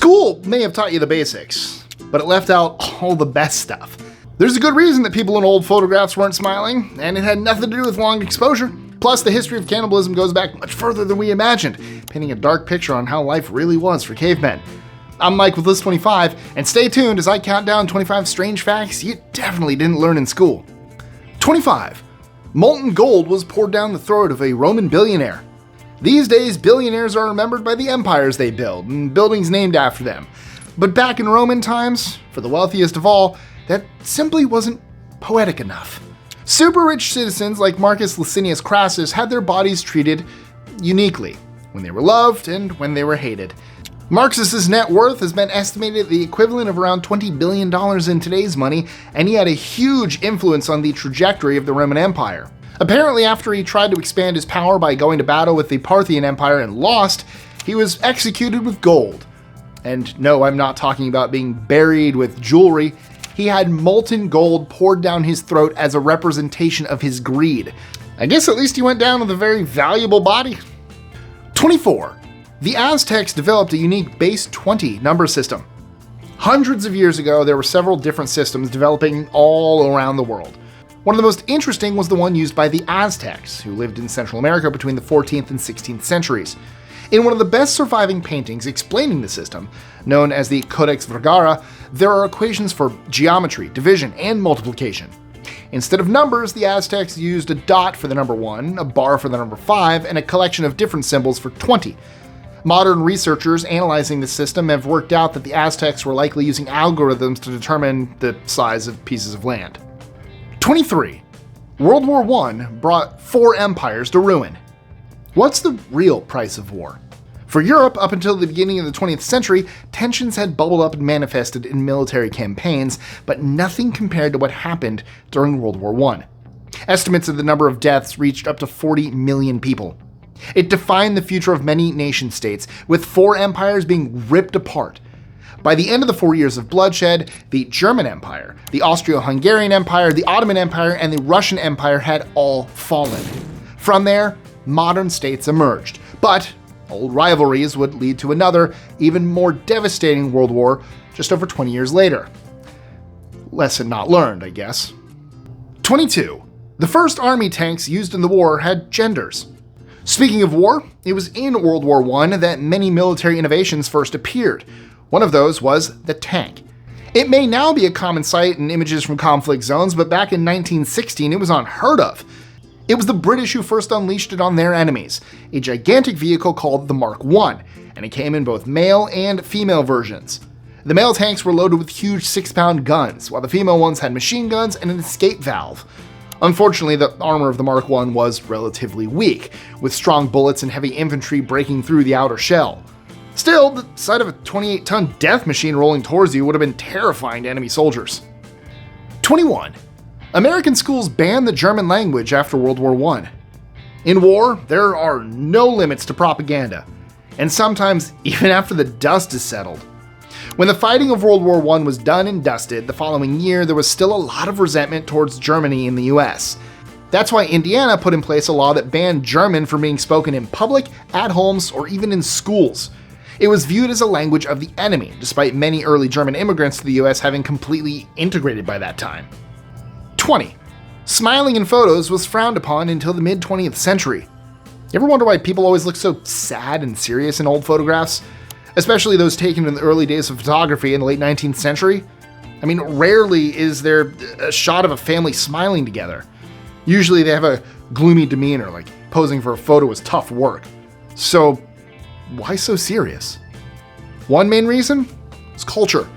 School may have taught you the basics, but it left out all the best stuff. There's a good reason that people in old photographs weren't smiling, and it had nothing to do with long exposure. Plus, the history of cannibalism goes back much further than we imagined, painting a dark picture on how life really was for cavemen. I'm Mike with List 25, and stay tuned as I count down 25 strange facts you definitely didn't learn in school. 25. Molten gold was poured down the throat of a Roman billionaire. These days, billionaires are remembered by the empires they build, and buildings named after them. But back in Roman times, for the wealthiest of all, that simply wasn't poetic enough. Super rich citizens like Marcus Licinius Crassus had their bodies treated uniquely, when they were loved and when they were hated. Marcus's net worth has been estimated at the equivalent of around $20 billion in today's money, and he had a huge influence on the trajectory of the Roman Empire. Apparently, after he tried to expand his power by going to battle with the Parthian Empire and lost, he was executed with gold. And no, I'm not talking about being buried with jewelry. He had molten gold poured down his throat as a representation of his greed. I guess at least he went down with a very valuable body. 24. The Aztecs developed a unique base 20 number system. Hundreds of years ago, there were several different systems developing all around the world. One of the most interesting was the one used by the Aztecs, who lived in Central America between the 14th and 16th centuries. In one of the best surviving paintings explaining the system, known as the Codex Vergara, there are equations for geometry, division, and multiplication. Instead of numbers, the Aztecs used a dot for the number 1, a bar for the number 5, and a collection of different symbols for 20. Modern researchers analyzing the system have worked out that the Aztecs were likely using algorithms to determine the size of pieces of land. 23. World War I brought 4 empires to ruin. What's the real price of war? For Europe, up until the beginning of the 20th century, tensions had bubbled up and manifested in military campaigns, but nothing compared to what happened during World War I. Estimates of the number of deaths reached up to 40 million people. It defined the future of many nation-states, with 4 empires being ripped apart. By the end of the 4 years of bloodshed, the German Empire, the Austro-Hungarian Empire, the Ottoman Empire, and the Russian Empire had all fallen. From there, modern states emerged. But old rivalries would lead to another, even more devastating world war just over 20 years later. Lesson not learned, I guess. 22. The first army tanks used in the war had genders. Speaking of war, it was in World War I that many military innovations first appeared. One of those was the tank. It may now be a common sight in images from conflict zones, but back in 1916 it was unheard of. It was the British who first unleashed it on their enemies, a gigantic vehicle called the Mark I, and it came in both male and female versions. The male tanks were loaded with huge 6-pound guns, while the female ones had machine guns and an escape valve. Unfortunately, the armor of the Mark I was relatively weak, with strong bullets and heavy infantry breaking through the outer shell. Still, the sight of a 28-ton death machine rolling towards you would have been terrifying to enemy soldiers. 21. American schools banned the German language after World War I. In war, there are no limits to propaganda, and sometimes even after the dust is settled. When the fighting of World War I was done and dusted, the following year there was still a lot of resentment towards Germany in the US. That's why Indiana put in place a law that banned German from being spoken in public, at homes, or even in schools. It was viewed as a language of the enemy, despite many early German immigrants to the US having completely integrated by that time. 20. Smiling in photos was frowned upon until the mid-20th century. You ever wonder why people always look so sad and serious in old photographs? Especially those taken in the early days of photography in the late 19th century? I mean, rarely is there a shot of a family smiling together. Usually they have a gloomy demeanor, like posing for a photo is tough work. So, why so serious? One main reason is culture.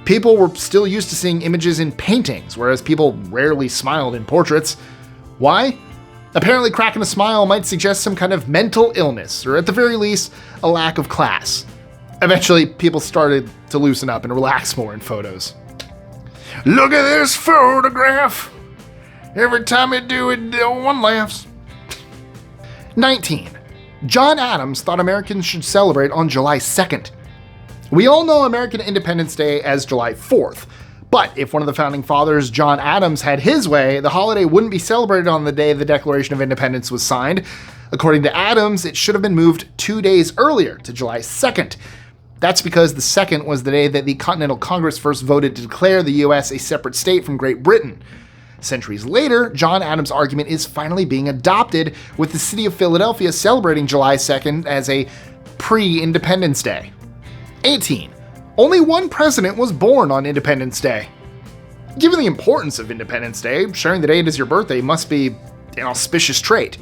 People were still used to seeing images in paintings, whereas people rarely smiled in portraits. Why? Apparently cracking a smile might suggest some kind of mental illness, or at the very least, a lack of class. Eventually, people started to loosen up and relax more in photos. Look at this photograph! Every time I do it, no one laughs. 19. John Adams thought Americans should celebrate on July 2nd. We all know American Independence Day as July 4th, but if one of the founding fathers, John Adams, had his way, the holiday wouldn't be celebrated on the day the Declaration of Independence was signed. According to Adams, it should have been moved 2 days earlier to July 2nd. That's because the 2nd was the day that the Continental Congress first voted to declare the US a separate state from Great Britain. Centuries later, John Adams' argument is finally being adopted, with the city of Philadelphia celebrating July 2nd as a pre-Independence Day. 18. Only one president was born on Independence Day. Given the importance of Independence Day, sharing the date as your birthday must be an auspicious trait.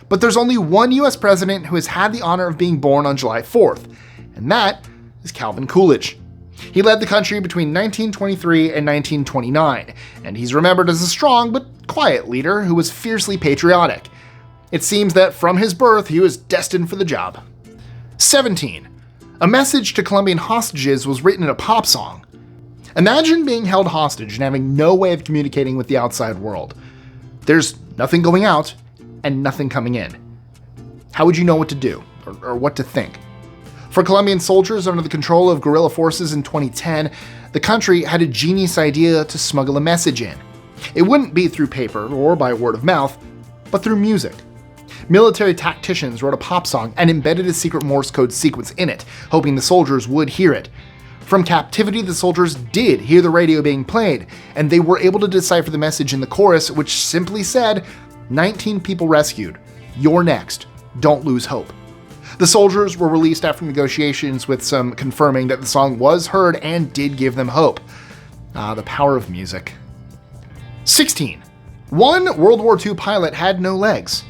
But there's only one US president who has had the honor of being born on July 4th, and that is Calvin Coolidge. He led the country between 1923 and 1929, and he's remembered as a strong but quiet leader who was fiercely patriotic. It seems that from his birth, he was destined for the job. 17. A message to Colombian hostages was written in a pop song. Imagine being held hostage and having no way of communicating with the outside world. There's nothing going out and nothing coming in. How would you know what to do or what to think? For Colombian soldiers under the control of guerrilla forces in 2010, the country had a genius idea to smuggle a message in. It wouldn't be through paper or by word of mouth, but through music. Military tacticians wrote a pop song and embedded a secret Morse code sequence in it, hoping the soldiers would hear it. From captivity, the soldiers did hear the radio being played, and they were able to decipher the message in the chorus, which simply said, 19 people rescued. You're next. Don't lose hope. The soldiers were released after negotiations, with some confirming that the song was heard and did give them hope. The power of music. 16. One World War II pilot had no legs.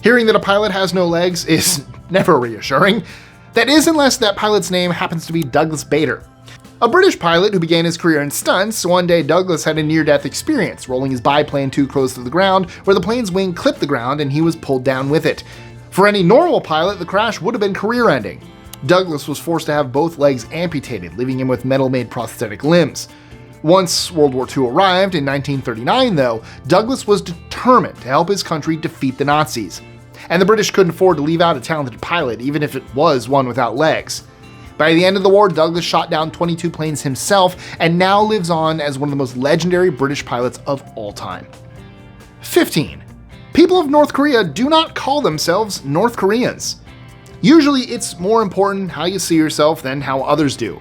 Hearing that a pilot has no legs is never reassuring. That is, unless that pilot's name happens to be Douglas Bader. A British pilot who began his career in stunts, one day Douglas had a near-death experience, rolling his biplane too close to the ground, where the plane's wing clipped the ground and he was pulled down with it. For any normal pilot, the crash would have been career-ending. Douglas was forced to have both legs amputated, leaving him with metal-made prosthetic limbs. Once World War II arrived in 1939, though, Douglas was determined to help his country defeat the Nazis. And the British couldn't afford to leave out a talented pilot, even if it was one without legs. By the end of the war, Douglas shot down 22 planes himself, and now lives on as one of the most legendary British pilots of all time. 15. People of North Korea do not call themselves North Koreans. Usually it's more important how you see yourself than how others do.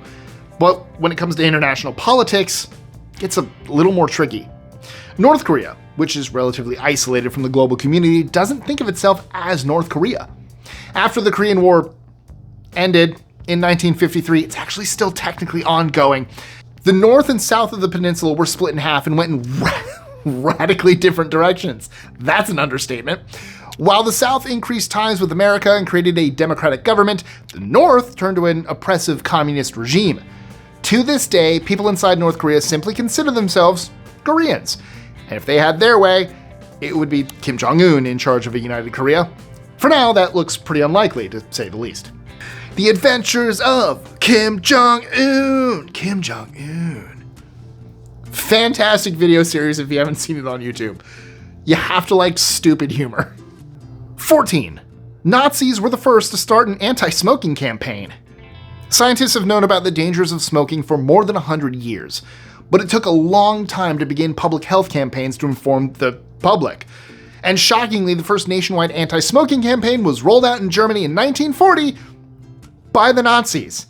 But when it comes to international politics, it's a little more tricky. North Korea, which is relatively isolated from the global community, doesn't think of itself as North Korea. After the Korean War ended in 1953, it's actually still technically ongoing. The north and south of the peninsula were split in half and went in radically different directions. That's an understatement. While the South increased ties with America and created a democratic government, the North turned to an oppressive communist regime. To this day, people inside North Korea simply consider themselves Koreans. And if they had their way, it would be Kim Jong-un in charge of a united Korea. For now, that looks pretty unlikely, to say the least. The Adventures of Kim Jong-un. Kim Jong-un. Fantastic video series if you haven't seen it on YouTube. You have to like stupid humor. 14. Nazis were the first to start an anti-smoking campaign. Scientists have known about the dangers of smoking for more than 100 years, but it took a long time to begin public health campaigns to inform the public. And shockingly, the first nationwide anti-smoking campaign was rolled out in Germany in 1940 by the Nazis.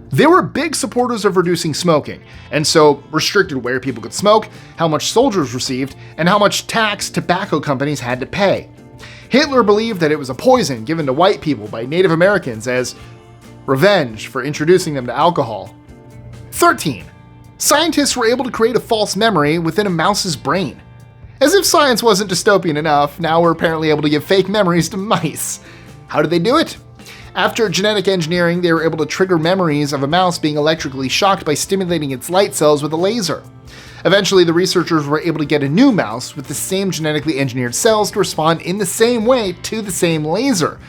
They were big supporters of reducing smoking, and so restricted where people could smoke, how much soldiers received, and how much tax tobacco companies had to pay. Hitler believed that it was a poison given to white people by Native Americans as revenge for introducing them to alcohol. 13. Scientists were able to create a false memory within a mouse's brain. As if science wasn't dystopian enough, now we're apparently able to give fake memories to mice. How did they do it? After genetic engineering, they were able to trigger memories of a mouse being electrically shocked by stimulating its light cells with a laser. Eventually, the researchers were able to get a new mouse with the same genetically engineered cells to respond in the same way to the same laser.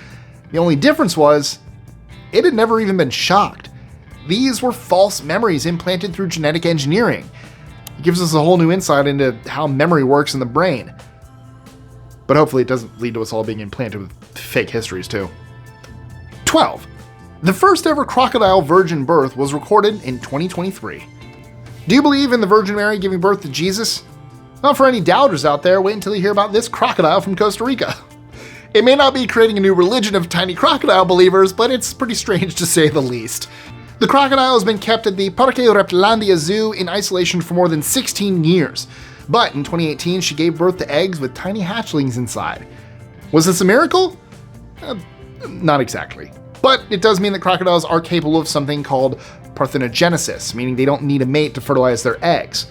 The only difference was, it had never even been shocked. These were false memories implanted through genetic engineering. It gives us a whole new insight into how memory works in the brain. But hopefully it doesn't lead to us all being implanted with fake histories too. 12. The first ever crocodile virgin birth was recorded in 2023. Do you believe in the Virgin Mary giving birth to Jesus? Well, for any doubters out there, wait until you hear about this crocodile from Costa Rica. It may not be creating a new religion of tiny crocodile believers, but it's pretty strange to say the least. The crocodile has been kept at the Parque Reptilandia Zoo in isolation for more than 16 years. But in 2018, she gave birth to eggs with tiny hatchlings inside. Was this a miracle? Not exactly. But it does mean that crocodiles are capable of something called parthenogenesis, meaning they don't need a mate to fertilize their eggs.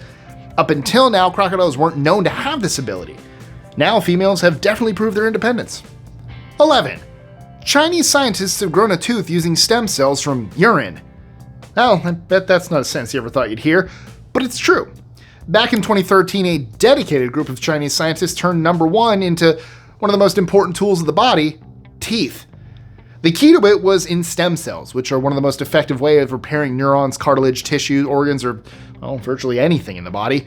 Up until now, crocodiles weren't known to have this ability. Now, females have definitely proved their independence. 11. Chinese scientists have grown a tooth using stem cells from urine. Well, I bet that's not a sentence you ever thought you'd hear, but it's true. Back in 2013, a dedicated group of Chinese scientists turned number one into one of the most important tools of the body, teeth. The key to it was in stem cells, which are one of the most effective ways of repairing neurons, cartilage, tissue, organs, or virtually anything in the body.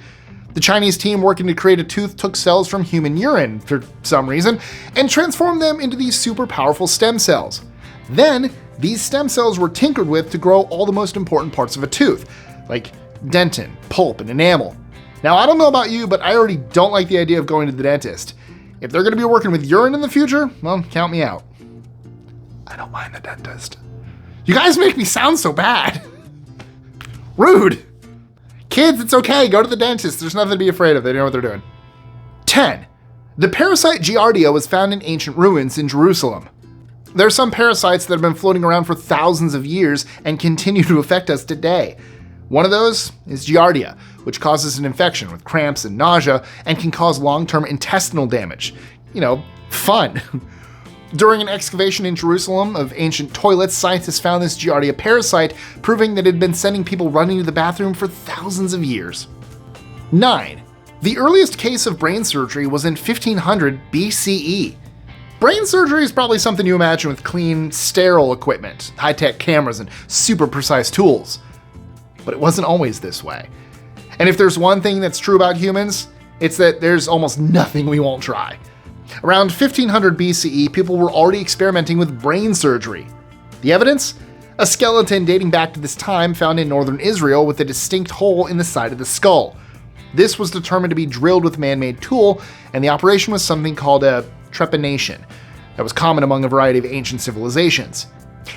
The Chinese team working to create a tooth took cells from human urine, for some reason, and transformed them into these super powerful stem cells. Then, these stem cells were tinkered with to grow all the most important parts of a tooth, like dentin, pulp, and enamel. Now, I don't know about you, but I already don't like the idea of going to the dentist. If they're going to be working with urine in the future, well, count me out. I don't mind the dentist. You guys make me sound so bad. Rude. Kids, it's okay. Go to the dentist. There's nothing to be afraid of. They know what they're doing. 10. The parasite Giardia was found in ancient ruins in Jerusalem. There are some parasites that have been floating around for thousands of years and continue to affect us today. One of those is Giardia, which causes an infection with cramps and nausea and can cause long-term intestinal damage. Fun. During an excavation in Jerusalem of ancient toilets, scientists found this Giardia parasite, proving that it had been sending people running to the bathroom for thousands of years. 9. The earliest case of brain surgery was in 1500 BCE. Brain surgery is probably something you imagine with clean, sterile equipment, high-tech cameras, and super precise tools. But it wasn't always this way. And if there's one thing that's true about humans, it's that there's almost nothing we won't try. Around 1500 BCE, people were already experimenting with brain surgery. The evidence? A skeleton dating back to this time found in northern Israel with a distinct hole in the side of the skull. This was determined to be drilled with a man-made tool, and the operation was something called a trepanation that was common among a variety of ancient civilizations.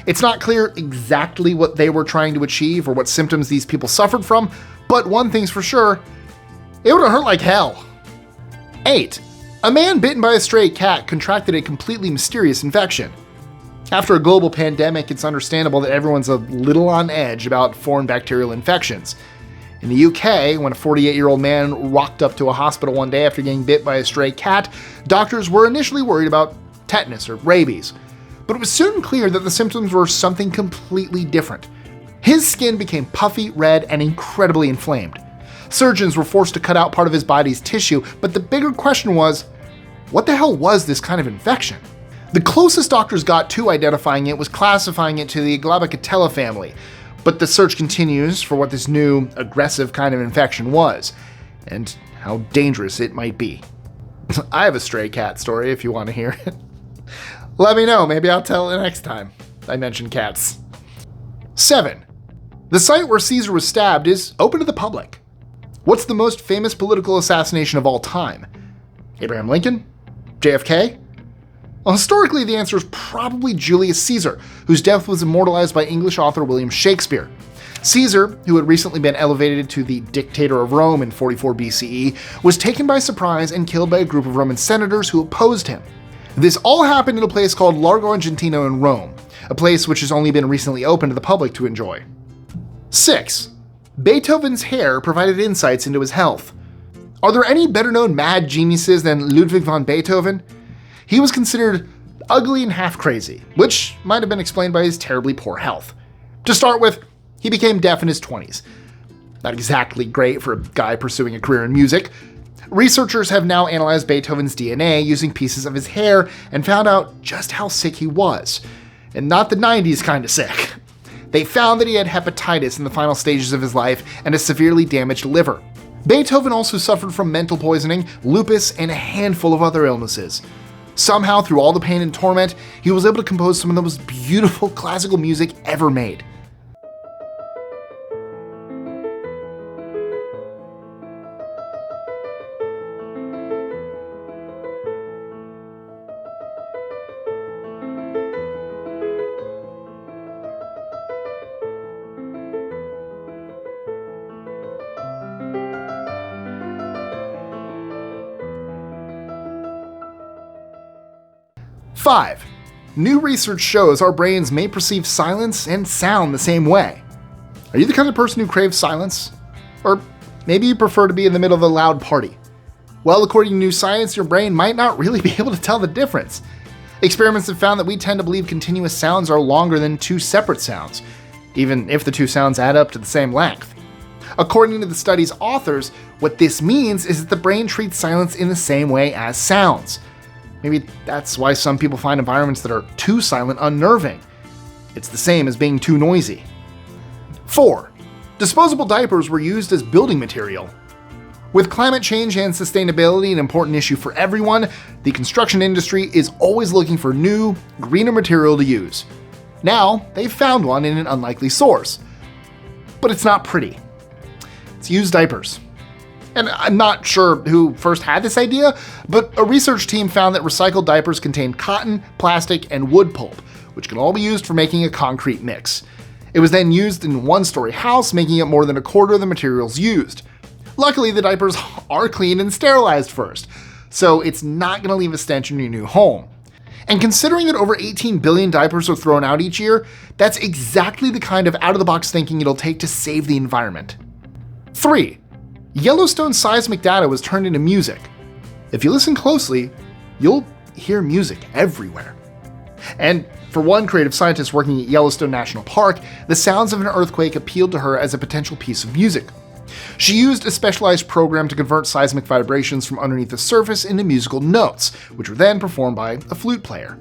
It's not clear exactly what they were trying to achieve or what symptoms these people suffered from, but one thing's for sure, it would have hurt like hell. 8. A man bitten by a stray cat contracted a completely mysterious infection. After a global pandemic, it's understandable that everyone's a little on edge about foreign bacterial infections. In the UK, when a 48-year-old man rocked up to a hospital one day after getting bit by a stray cat, doctors were initially worried about tetanus or rabies. But it was soon clear that the symptoms were something completely different. His skin became puffy, red, and incredibly inflamed. Surgeons were forced to cut out part of his body's tissue, but the bigger question was, what the hell was this kind of infection? The closest doctors got to identifying it was classifying it to the Glabicatella family, but the search continues for what this new, aggressive kind of infection was, and how dangerous it might be. I have a stray cat story if you want to hear it. Let me know, maybe I'll tell it next time I mention cats. 7. The site where Caesar was stabbed is open to the public. What's the most famous political assassination of all time? Abraham Lincoln? JFK? Well, historically, the answer is probably Julius Caesar, whose death was immortalized by English author William Shakespeare. Caesar, who had recently been elevated to the dictator of Rome in 44 BCE, was taken by surprise and killed by a group of Roman senators who opposed him. This all happened in a place called Largo Argentino in Rome, a place which has only been recently opened to the public to enjoy. 6. Beethoven's hair provided insights into his health. Are there any better-known mad geniuses than Ludwig van Beethoven? He was considered ugly and half-crazy, which might have been explained by his terribly poor health. To start with, he became deaf in his 20s. Not exactly great for a guy pursuing a career in music. Researchers have now analyzed Beethoven's DNA using pieces of his hair and found out just how sick he was. And not the 90s kind of sick. They found that he had hepatitis in the final stages of his life and a severely damaged liver. Beethoven also suffered from mental poisoning, lupus, and a handful of other illnesses. Somehow, through all the pain and torment, he was able to compose some of the most beautiful classical music ever made. 5. New research shows our brains may perceive silence and sound the same way. Are you the kind of person who craves silence? Or maybe you prefer to be in the middle of a loud party? Well, according to new science, your brain might not really be able to tell the difference. Experiments have found that we tend to believe continuous sounds are longer than two separate sounds, even if the two sounds add up to the same length. According to the study's authors, what this means is that the brain treats silence in the same way as sounds. Maybe that's why some people find environments that are too silent unnerving. It's the same as being too noisy. 4. Disposable diapers were used as building material. With climate change and sustainability an important issue for everyone, the construction industry is always looking for new, greener material to use. Now, they've found one in an unlikely source. But it's not pretty. It's used diapers. And I'm not sure who first had this idea, but a research team found that recycled diapers contain cotton, plastic, and wood pulp, which can all be used for making a concrete mix. It was then used in a one-story house, making it more than a quarter of the materials used. Luckily, the diapers are cleaned and sterilized first, so it's not going to leave a stench in your new home. And considering that over 18 billion diapers are thrown out each year, that's exactly the kind of out-of-the-box thinking it'll take to save the environment. 3. Yellowstone seismic data was turned into music. If you listen closely, you'll hear music everywhere. And for one creative scientist working at Yellowstone National Park, the sounds of an earthquake appealed to her as a potential piece of music. She used a specialized program to convert seismic vibrations from underneath the surface into musical notes, which were then performed by a flute player.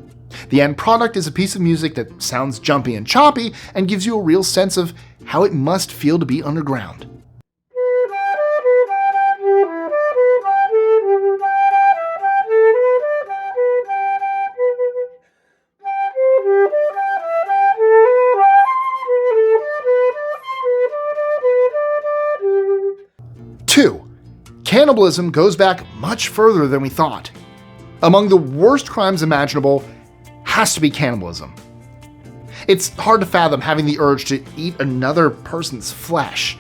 The end product is a piece of music that sounds jumpy and choppy and gives you a real sense of how it must feel to be underground. Cannibalism goes back much further than we thought. Among the worst crimes imaginable has to be cannibalism. It's hard to fathom having the urge to eat another person's flesh,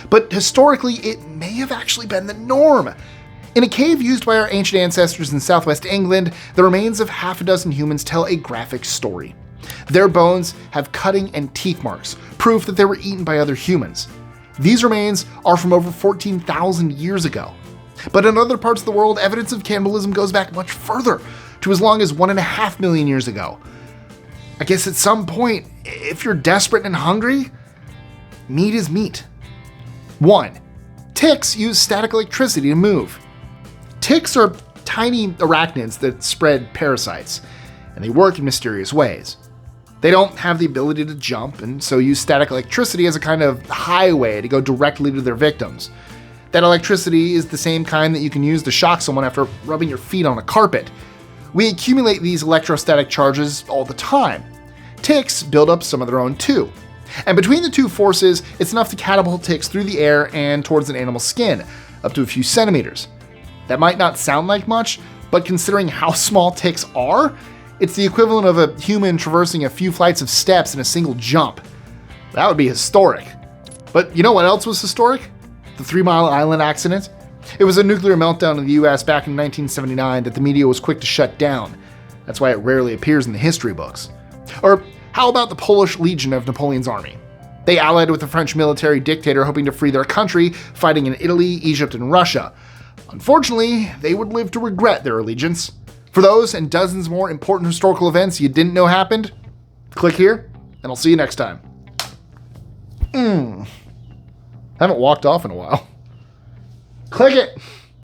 but historically it may have actually been the norm. In a cave used by our ancient ancestors in southwest England, the remains of half a dozen humans tell a graphic story. Their bones have cutting and teeth marks, proof that they were eaten by other humans. These remains are from over 14,000 years ago. But in other parts of the world, evidence of cannibalism goes back much further, to as long as 1.5 million years ago. I guess at some point, if you're desperate and hungry, meat is meat. 1. Ticks use static electricity to move. Ticks are tiny arachnids that spread parasites, and they work in mysterious ways. They don't have the ability to jump, and so use static electricity as a kind of highway to go directly to their victims. That electricity is the same kind that you can use to shock someone after rubbing your feet on a carpet. We accumulate these electrostatic charges all the time. Ticks build up some of their own too. And between the two forces, it's enough to catapult ticks through the air and towards an animal's skin, up to a few centimeters. That might not sound like much, but considering how small ticks are, it's the equivalent of a human traversing a few flights of steps in a single jump. That would be historic. But you know what else was historic? The 3 Mile Island accident. It was a nuclear meltdown in the US back in 1979 that the media was quick to shut down. That's why it rarely appears in the history books. Or how about the Polish Legion of Napoleon's army? They allied with the French military dictator hoping to free their country, fighting in Italy, Egypt, and Russia. Unfortunately, they would live to regret their allegiance. For those and dozens more important historical events you didn't know happened, click here, and I'll see you next time. Haven't walked off in a while. Click it!